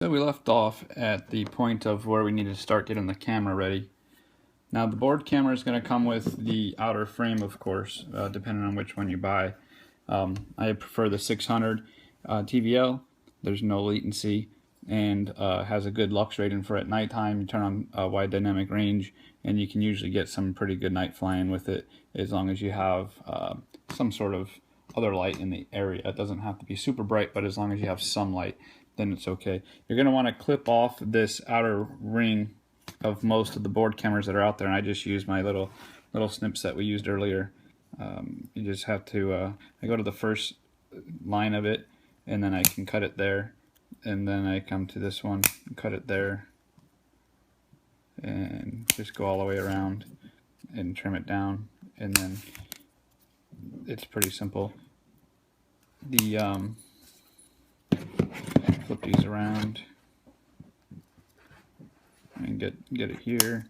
So we left off at the point of where we need to start getting the camera ready. Now the board camera is going to come with the outer frame, of course, depending on which one you buy. I prefer the 600 TVL. There's no latency and has a good lux rating for at nighttime. You turn on wide dynamic range and you can usually get some pretty good night flying with it, as long as you have some sort of other light in the area. It doesn't have to be super bright, but as long as you have some light, then it's okay. You're going to want to clip off this outer ring of most of the board cameras that are out there, and I just use my little snips that we used earlier. You just have to I go to the first line of it, and then I can cut it there, and then I come to this one and cut it there, and just go all the way around and trim it down, and then it's pretty simple. The flip these around and get it here.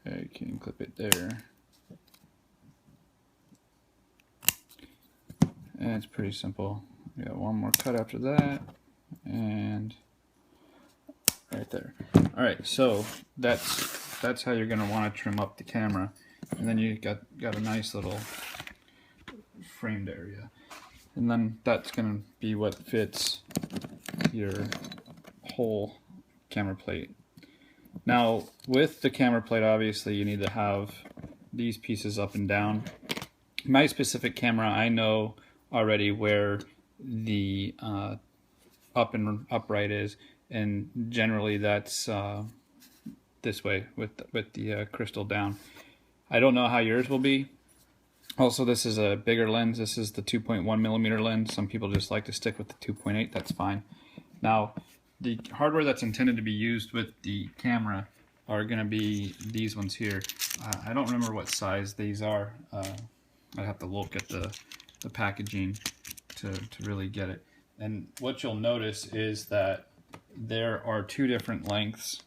I can clip it there, and it's pretty simple. We got one more cut after that, and right there. All right, so that's how you're going to want to trim up the camera, and then you got a nice little framed area, and then that's going to be what fits your whole camera plate. Now with the camera plate, obviously you need to have these pieces up and down. My specific camera, I know already where the up and upright is, and generally that's this way with the crystal down. I don't know how yours will be. Also, this is a bigger lens. This is the 2.1mm lens. Some people just like to stick with the 2.8. That's fine. Now, the hardware that's intended to be used with the camera are going to be these ones here. I don't remember what size these are. I'd have to look at the packaging to really get it. And what you'll notice is that there are two different lengths.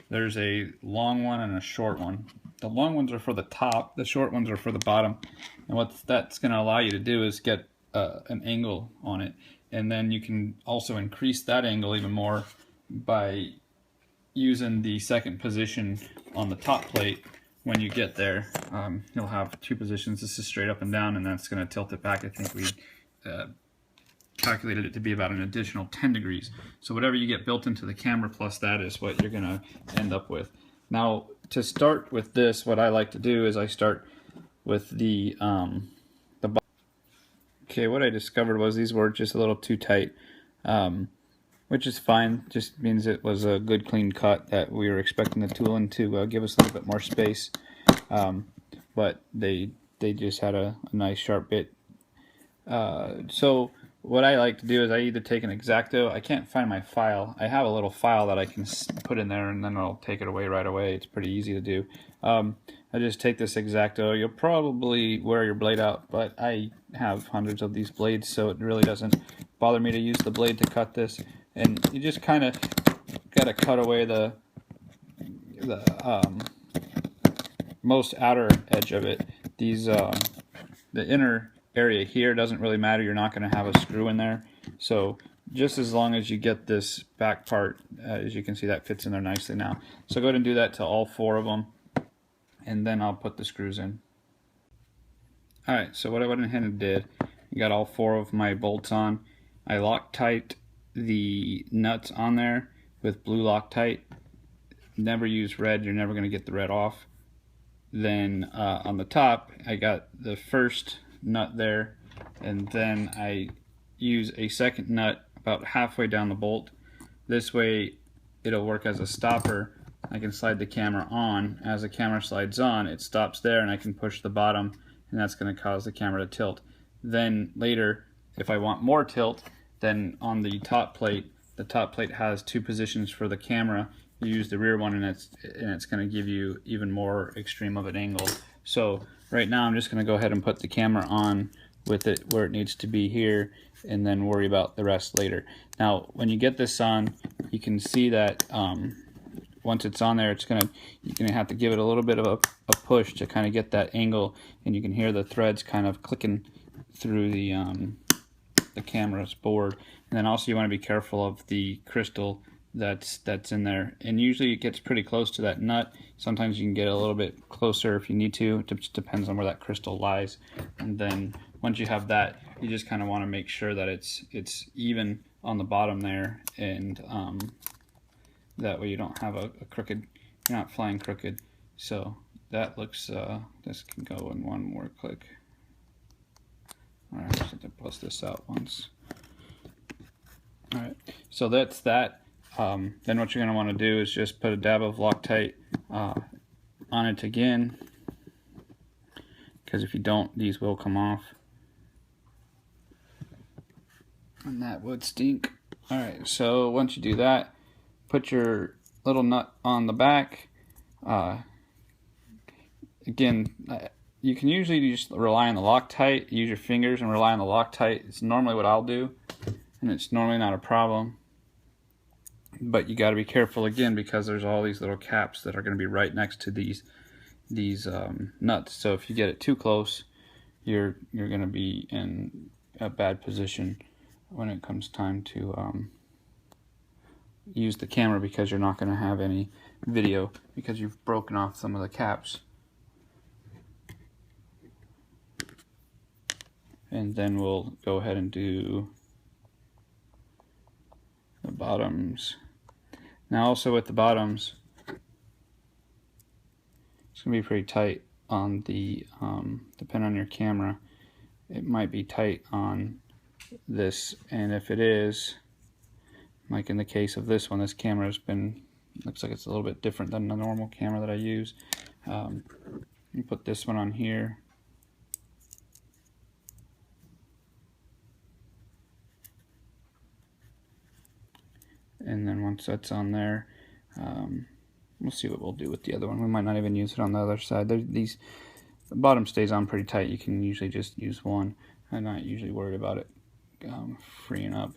There's a long one and a short one. The long ones are for the top, the short ones are for the bottom. And what that's going to allow you to do is get an angle on it. And then you can also increase that angle even more by using the second position on the top plate. When you get there, you'll have two positions. This is straight up and down, and that's going to tilt it back. I think we calculated it to be about an additional 10 degrees. So whatever you get built into the camera plus that is what you're going to end up with. Now, to start with this, what I like to do is I start with the okay, what I discovered was these were just a little too tight, which is fine. Just means it was a good clean cut that we were expecting the tooling to give us a little bit more space, but they just had a nice sharp bit. So what I like to do is I either take an X-Acto. I can't find my file. I have a little file that I can put in there, and then I'll take it away right away. It's pretty easy to do. I just take this X-Acto. You'll probably wear your blade out, but I have hundreds of these blades, so it really doesn't bother me to use the blade to cut this. And you just kind of got to cut away the most outer edge of it. These the inner area here doesn't really matter. You're not going to have a screw in there, so just as long as you get this back part, as you can see, that fits in there nicely now. So go ahead and do that to all four of them, and then I'll put the screws in. Alright, so what I went ahead and did, I got all four of my bolts on. I Loctite the nuts on there with blue Loctite. Never use red, you're never going to get the red off. Then on the top, I got the first nut there, and then I use a second nut about halfway down the bolt. This way it'll work as a stopper. I can slide the camera on. As the camera slides on, it stops there, and I can push the bottom, and that's going to cause the camera to tilt. Then later, if I want more tilt, then on the top plate has two positions for the camera. You use the rear one, and it's going to give you even more extreme of an angle. So right now I'm just going to go ahead and put the camera on with it where it needs to be here, and then worry about the rest later. Now when you get this on, you can see that once it's on there, you're gonna have to give it a little bit of a push to kind of get that angle, and you can hear the threads kind of clicking through the camera's board, And then also you want to be careful of the crystal that's in there, and usually it gets pretty close to that nut. Sometimes you can get a little bit closer if you need to. It just depends on where that crystal lies. And then once you have that, you just kind of want to make sure that it's even on the bottom there, and that way you don't have a crooked, you're not flying crooked. So that looks, this can go in one more click. Alright, just have to bust this out once. Alright, so that's that. Then what you're going to want to do is just put a dab of Loctite on it again, because if you don't, these will come off, and that would stink. Alright, so once you do that, put your little nut on the back. Again, you can usually just rely on the Loctite, use your fingers and rely on the Loctite. It's normally what I'll do, and it's normally not a problem. But you got to be careful again, because there's all these little caps that are going to be right next to these nuts. So if you get it too close, you're going to be in a bad position when it comes time to use the camera, because you're not going to have any video because you've broken off some of the caps. And then we'll go ahead and do the bottoms. Now also with the bottoms, it's going to be pretty tight on the, depending on your camera, it might be tight on this, and if it is, like in the case of this one, this camera has been, looks like it's a little bit different than the normal camera that I use. You put this one on here. And then once that's on there, we'll see what we'll do with the other one. We might not even use it on the other side. The bottom stays on pretty tight. You can usually just use one. I'm not usually worried about it freeing up.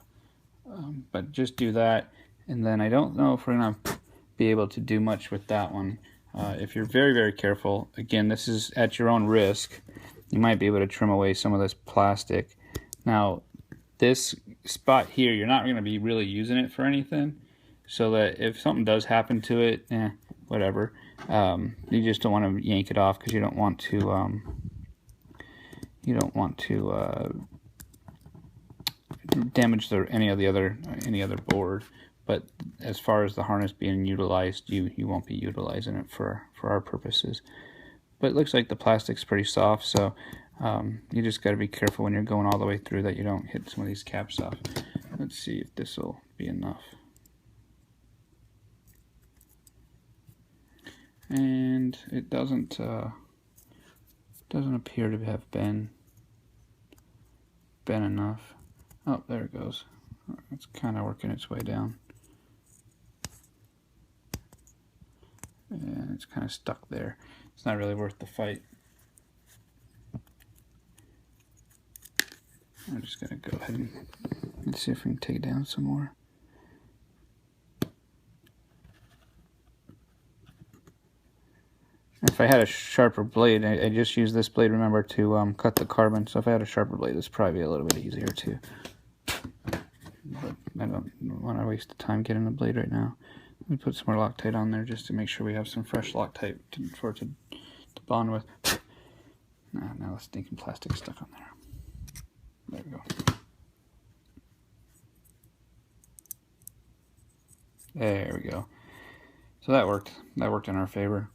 But just do that. And then I don't know if we're going to be able to do much with that one. If you're very, very careful, again, this is at your own risk, you might be able to trim away some of this plastic. Now, this spot here, you're not going to be really using it for anything, so that if something does happen to it, whatever, you just don't want to yank it off, because you don't want to damage any other board. But as far as the harness being utilized, you won't be utilizing it for our purposes. But it looks like the plastic's pretty soft, so you just got to be careful when you're going all the way through that you don't hit some of these caps off. Let's see if this will be enough. And it doesn't appear to have been enough. Oh, there it goes. It's kind of working its way down. And it's kind of stuck there. It's not really worth the fight. I'm just going to go ahead and let's see if we can take it down some more. If I had a sharper blade, I just used this blade, remember, to cut the carbon. So if I had a sharper blade, it's probably a little bit easier too. But I don't want to waste the time getting the blade right now. Let me put some more Loctite on there just to make sure we have some fresh Loctite for it to bond with. Now the stinking plastic's stuck on there. There we go. There we go. So that worked. That worked in our favor.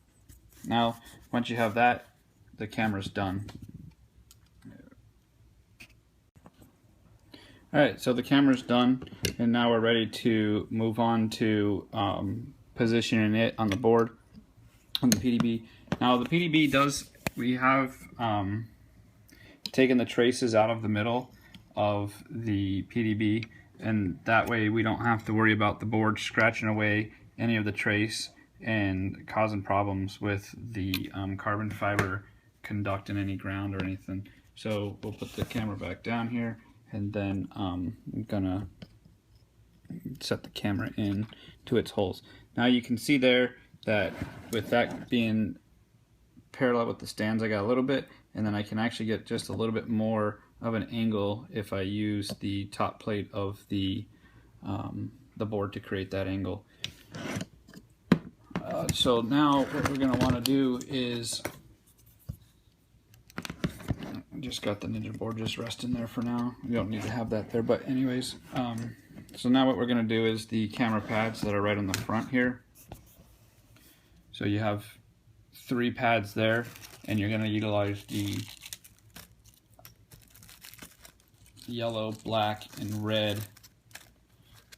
Now, once you have that, the camera's done. Alright, so the camera's done, and now we're ready to move on to positioning it on the board, on the PDB. Now the PDB we have taken the traces out of the middle of the PDB, and that way we don't have to worry about the board scratching away any of the trace and causing problems with the carbon fiber conducting any ground or anything. So we'll put the camera back down here, and then I'm gonna set the camera in to its holes. Now you can see there that with that being parallel with the stands, I got a little bit, and then I can actually get just a little bit more of an angle if I use the top plate of the board to create that angle. So now what we're going to want to do is, I just got the Ninja board just resting there for now. You don't need to have that there, but anyways, so now what we're going to do is the camera pads that are right on the front here. So you have 3 pads there, and you're going to utilize the yellow, black, and red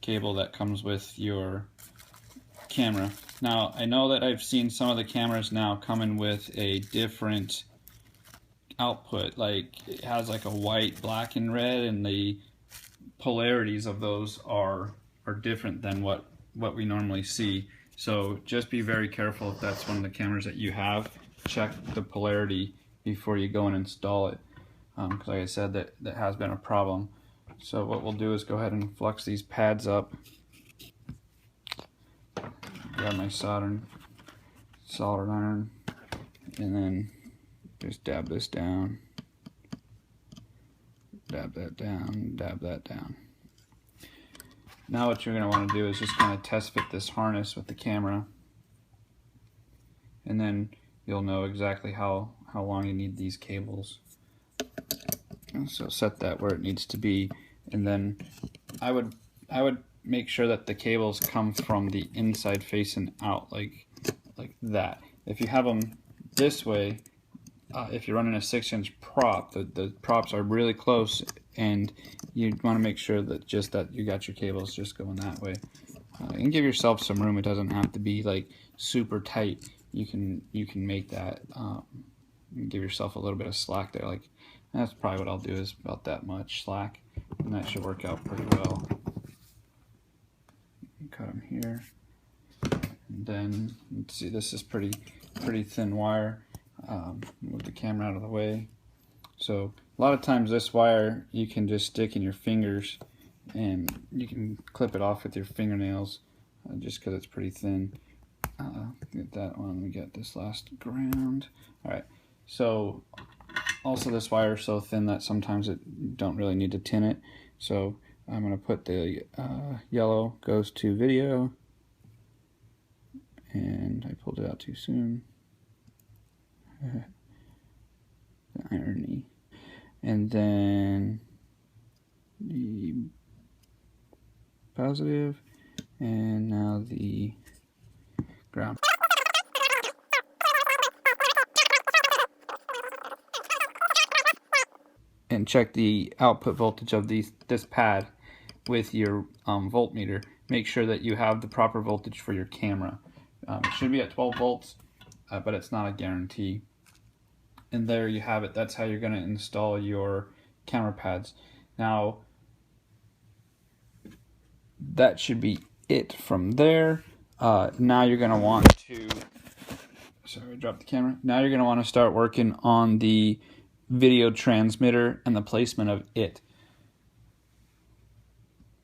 cable that comes with your camera. Now, I know that I've seen some of the cameras now coming with a different output, like it has like a white, black, and red, and the polarities of those are different than what we normally see. So just be very careful if that's one of the cameras that you have. Check the polarity before you go and install it, because like I said, that has been a problem. So what we'll do is go ahead and flux these pads up. Grab my soldered iron, and then just dab this down, dab that down, dab that down. Now what you're going to want to do is just kind of test fit this harness with the camera, and then you'll know exactly how long you need these cables. And so set that where it needs to be, and then I would make sure that the cables come from the inside facing out, like that. If you have them this way, if you're running a 6-inch prop, the props are really close, and you want to make sure that you got your cables just going that way. And give yourself some room. It doesn't have to be like super tight. You can make that. Give yourself a little bit of slack there. Like that's probably what I'll do, is about that much slack, and that should work out pretty well. Cut them here, and then let's see, this is pretty thin wire. Move the camera out of the way. So a lot of times this wire you can just stick in your fingers, and you can clip it off with your fingernails, just because it's pretty thin. Get that one. We got this last ground. All right. So also this wire is so thin that sometimes you don't really need to tin it. So I'm going to put the yellow goes to video, and I pulled it out too soon. The irony. And then the positive, and now the ground. And check the output voltage of this pad with your voltmeter. Make sure that you have the proper voltage for your camera. It should be at 12 volts, but it's not a guarantee. And there you have it. That's how you're going to install your camera pads. Now, that should be it from there. Now you're going to want to, sorry, I dropped the camera. Now you're going to want to start working on the video transmitter and the placement of it.